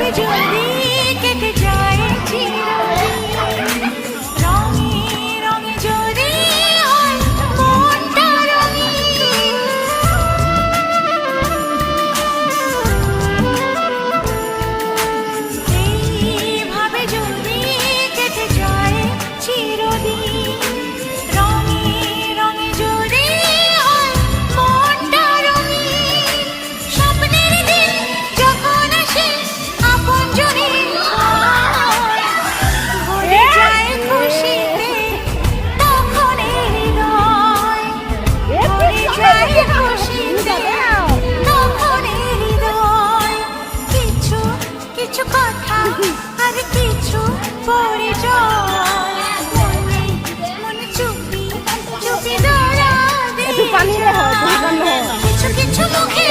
এইভাবে যদি কেটে যায় চিরদিন, রঙে রঙে যদি হয় মনটা রঙিন, এইভাবে যদি কেটে যায় চিরদিন, রঙে রঙে যদি হয় মনটা রঙিন, স্বপ্নের দিন যখন আসে আপনজনের ছোঁয়ায়, ভরে যায় খুশিতে তখন এই হৃদয়, ভরে যায় খুশিতে তখন এই হৃদয়। কিছু কিছু কথা আর কিছু পরিচয়, মনে মনে চুপি চুপি দৌড়া দে, কিছু কিছু মুখের